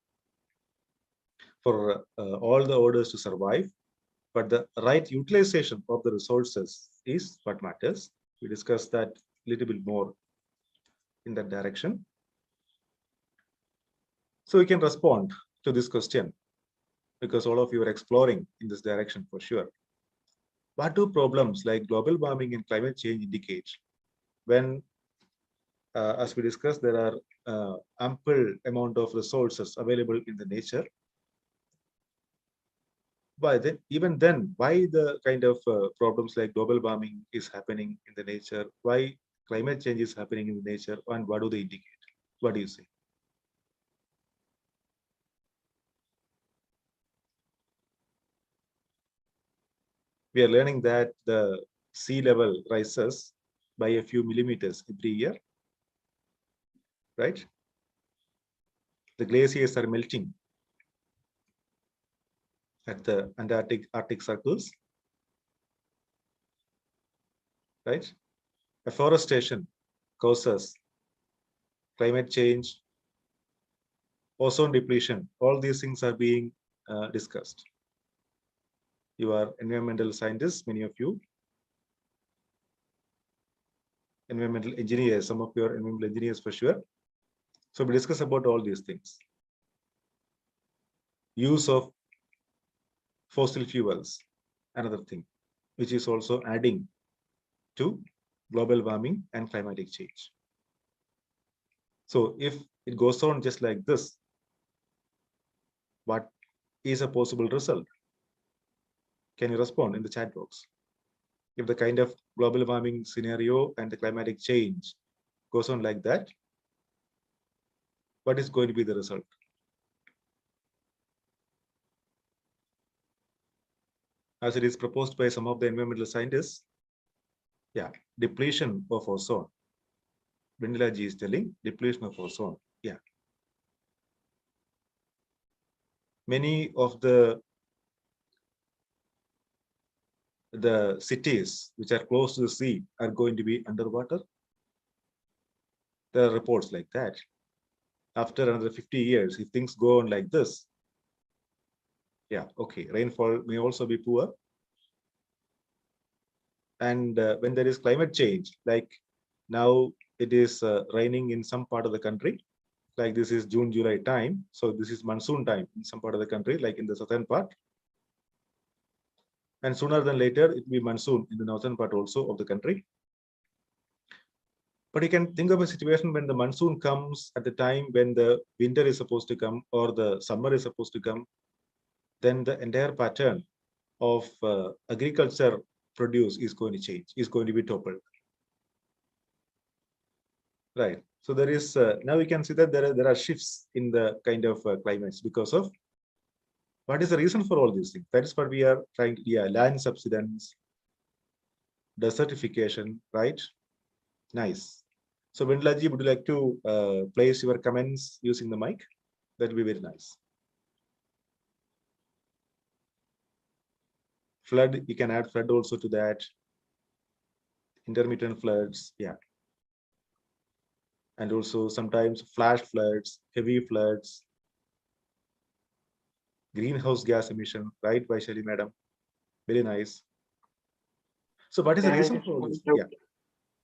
for all the orders to survive, but the right utilization of the resources is what matters. We discussed that a little bit more in that direction. So we can respond to this question because all of you are exploring in this direction for sure. What do problems like global warming and climate change indicate when, as we discussed, there are ample amount of resources available in the nature? But then, even then, why the kind of problems like global warming is happening in the nature? Why climate change is happening in the nature? And what do they indicate? What do you say? We are learning that the sea level rises by a few millimeters every year, right? The glaciers are melting at the Arctic circles, right? Afforestation causes climate change, ozone depletion. All these things are being discussed. You are environmental scientists, many of you. Environmental engineers, some of you are environmental engineers for sure. So we discuss about all these things. Use of fossil fuels, another thing, which is also adding to global warming and climatic change. So if it goes on just like this, what is a possible result? Can you respond in the chat box? If the kind of global warming scenario and the climatic change goes on like that, what is going to be the result? As it is proposed by some of the environmental scientists, yeah, depletion of ozone. Vanilla G is telling depletion of ozone. Yeah. Many of the cities which are close to the sea are going to be underwater. There are reports like that. After another 50 years, if things go on like this, yeah, okay, rainfall may also be poor. And when there is climate change, like now it is raining in some part of the country, like this is June, July time. So this is monsoon time in some part of the country, like in the southern part. And sooner than later, it will be monsoon in the northern part also of the country. But you can think of a situation when the monsoon comes at the time when the winter is supposed to come or the summer is supposed to come, then the entire pattern of agriculture produce is going to change, is going to be toppled. Right. So there is, now we can see that there are shifts in the kind of climates because of, what is the reason for all these things? That is what we are trying to, yeah, land subsidence, desertification, right? Nice. So Vendlaji, would you like to place your comments using the mic? That will be very nice. Flood, you can add flood also to that. Intermittent floods, yeah. And also sometimes flash floods, heavy floods, greenhouse gas emission, right, Vaishali madam? Very nice. So what is the reason for this? Yeah.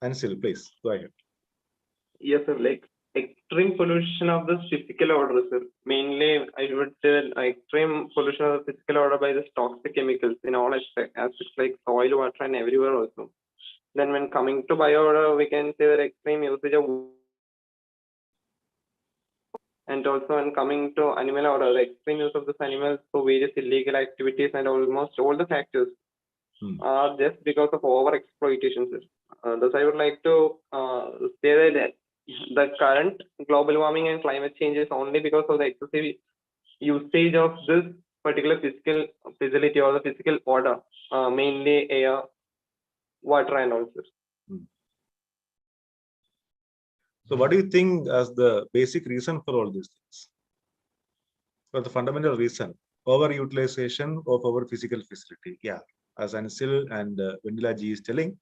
Ansil, please go ahead. Yes, sir. Like extreme pollution of the physical order, sir. Mainly, I would say extreme pollution of the physical order by the toxic chemicals in all aspects like soil, water, and everywhere also. Then, when coming to bio order, we can say that extreme usage of, and also when coming to animal order, the extreme use of this animals for various illegal activities and almost all the factors are just because of over exploitation, sir. Thus, I would like to say that the current global warming and climate change is only because of the excessive usage of this particular physical facility or the physical order, mainly air, water, and all, sir. So what do you think as the basic reason for all these things? For the fundamental reason, overutilization of our physical facility. Yeah, as Ansil and Vendila ji is telling,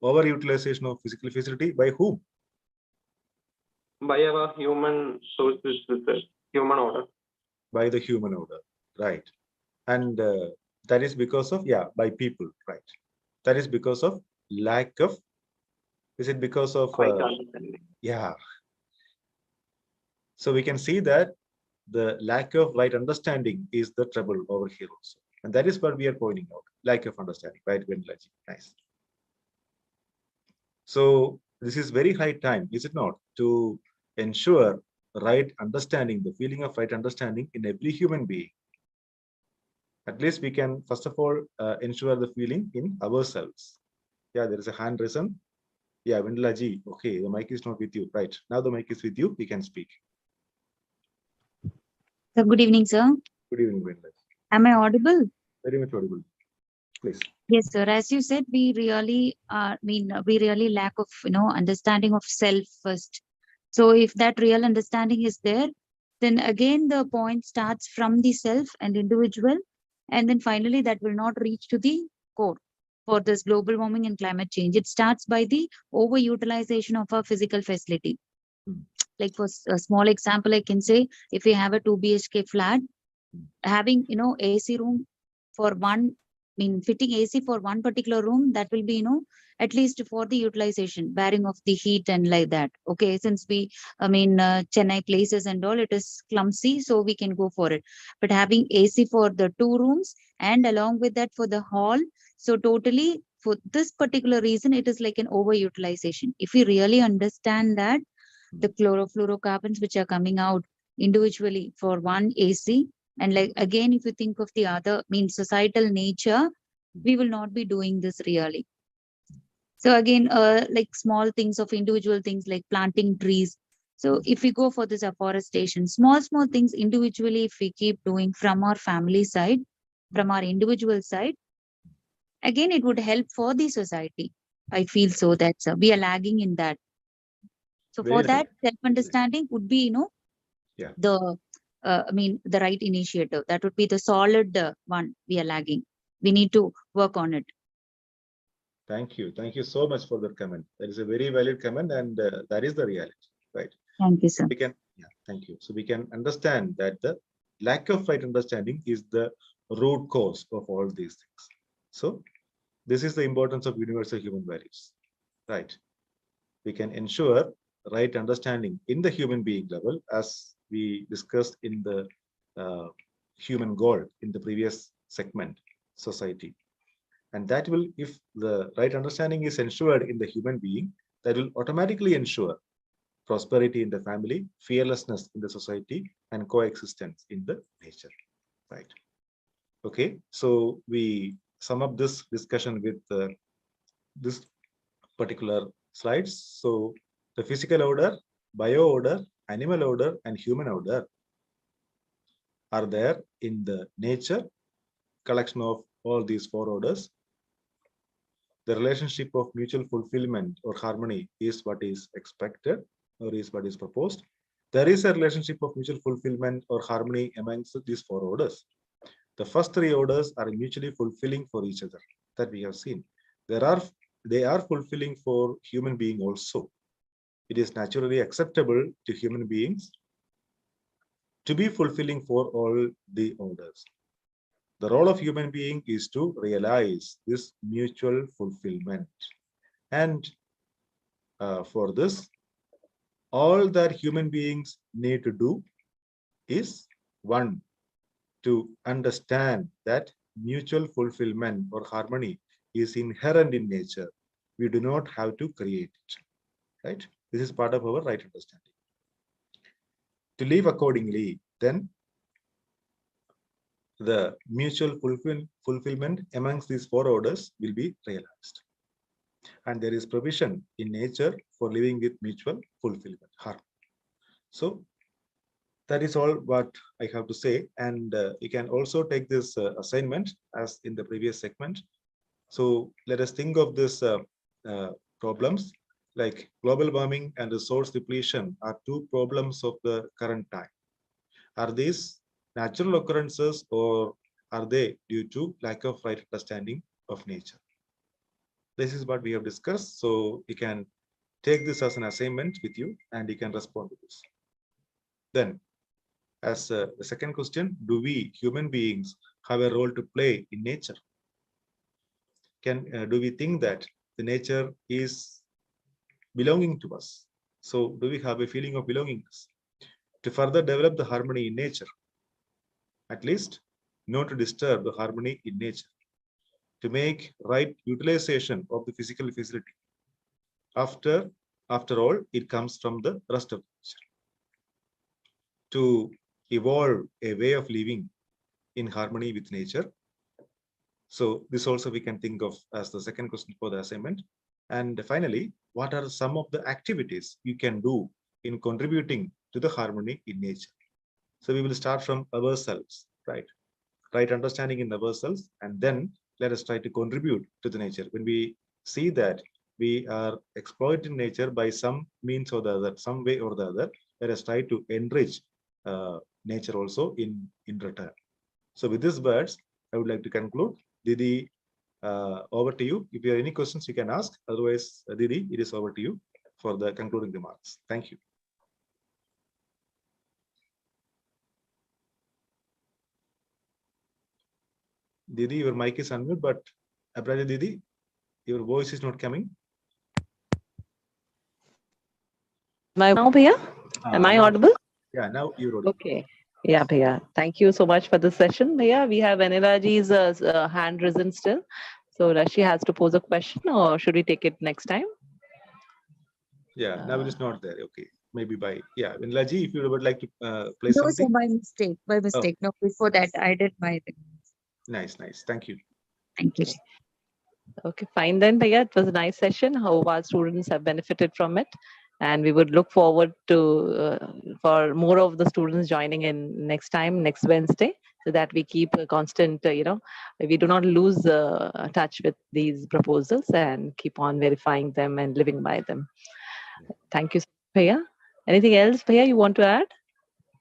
overutilization of physical facility by whom? By our human sources, human order. By the human order, right? And that is because of, yeah, by people, right? That is because of lack of, is it because of, yeah. So we can see that the lack of right understanding is the trouble over here also. And that is what we are pointing out, lack of understanding, right, Vendila ji? Nice. So this is very high time, is it not, to ensure right understanding, the feeling of right understanding in every human being. At least we can, first of all, ensure the feeling in ourselves. Yeah, there is a hand risen. Yeah, Vendila ji, okay, the mic is not with you. Right, now the mic is with you, we can speak. So, good evening, sir. Good evening, Vendila. Am I audible? Very much audible. Please. Yes, sir. As you said, we really, we really lack of, understanding of self first. So if that real understanding is there, then again, the point starts from the self and individual. And then finally, that will not reach to the core for this global warming and climate change. It starts by the overutilization of our physical facility. Like for a small example, I can say, if we have a 2 BHK flat, having, AC room for one, fitting AC for one particular room, that will be, at least for the utilization, bearing of the heat and like that. Okay, since we, Chennai places and all, it is clumsy, so we can go for it. But having AC for the 2 rooms and along with that for the hall, so totally for this particular reason, it is like an overutilization. If we really understand that the chlorofluorocarbons which are coming out individually for one AC, and like again, if you think of the other, societal nature, we will not be doing this really. So again, like small things of individual things like planting trees. So if we go for this afforestation, small things individually, if we keep doing from our family side, from our individual side, again, it would help for the society. I feel so that we are lagging in that. So for that, self-understanding would be, the the right initiative. That would be the solid one we are lagging. We need to work on it. Thank you. Thank you so much for that comment. That is a very valid comment, and that is the reality, right? Thank you, sir. We can, yeah, thank you. So we can understand that the lack of right understanding is the root cause of all these things. So this is the importance of universal human values, right? We can ensure right understanding in the human being level, as we discussed in the human goal in the previous segment, society. And that will, if the right understanding is ensured in the human being, that will automatically ensure prosperity in the family, fearlessness in the society, and coexistence in the nature. Right. Okay. So we sum up this discussion with this particular slides. So the physical order, bio order, animal order, and human order are there in the nature, collection of all these four orders. The relationship of mutual fulfillment or harmony is what is expected or is what is proposed. There is a relationship of mutual fulfillment or harmony amongst these four orders. The first three orders are mutually fulfilling for each other, that we have seen. They are fulfilling for human being also. It is naturally acceptable to human beings to be fulfilling for all the orders. The role of human being is to realize this mutual fulfillment. And for this, all that human beings need to do is, one, to understand that mutual fulfillment or harmony is inherent in nature. We do not have to create it, right? This is part of our right understanding. To live accordingly, then the mutual fulfillment amongst these four orders will be realized. And there is provision in nature for living with mutual fulfillment, harmony. So that is all what I have to say. And you can also take this assignment as in the previous segment. So let us think of this problems like global warming and resource depletion are two problems of the current time. Are these natural occurrences or are they due to lack of right understanding of nature? This is what we have discussed. So you can take this as an assignment with you and you can respond to this. Then as the second question, do we human beings have a role to play in nature? Do we think that the nature is belonging to us? So do we have a feeling of belongingness? To further develop the harmony in nature, at least not to disturb the harmony in nature, to make right utilization of the physical facility. After all, it comes from the rest of nature. To evolve a way of living in harmony with nature. So this also we can think of as the second question for the assignment. And finally, what are some of the activities you can do in contributing to the harmony in nature? So we will start from ourselves, right? Right understanding in ourselves, and then let us try to contribute to the nature. When we see that we are exploiting nature by some means or the other, some way or the other, let us try to enrich nature also in return. So with these words, I would like to conclude. Didi, over to you. If you have any questions, you can ask. Otherwise, Didi, it is over to you for the concluding remarks. Thank you. Didi, your mic is unmute, but apparently, Didi, your voice is not coming. Now, Bhaiya? Am I audible? Yeah, now you're audible. Okay. Yeah, Bhaiya. Thank you so much for the session, Bhaiya. We have Anila ji's hand risen still. So she has to pose a question, or should we take it next time? Yeah, now it is not there. Okay. Maybe by, yeah. Anila ji, if you would like to play something. No, by mistake. By mistake. Oh. No, before that, I did my thing. Nice. Thank you. Thank you. Okay, fine then, Bhaiya. It was a nice session. How our students have benefited from it. And we would look forward to for more of the students joining in next Wednesday, so that we keep a constant, we do not lose touch with these proposals and keep on verifying them and living by them. Thank you, Bhaiya. Anything else, Bhaiya, you want to add?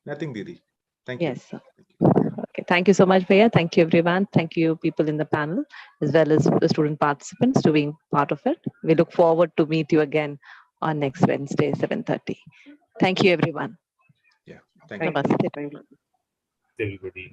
Nothing, Didi. Thank you. Yes. Okay. Thank you so much, Bhaiya. Thank you, everyone. Thank you, people in the panel, as well as the student participants to being part of it. We look forward to meet you again on next Wednesday, 7:30. Thank you, everyone. Yeah. Thank you. Namaste. Thank you. Everybody.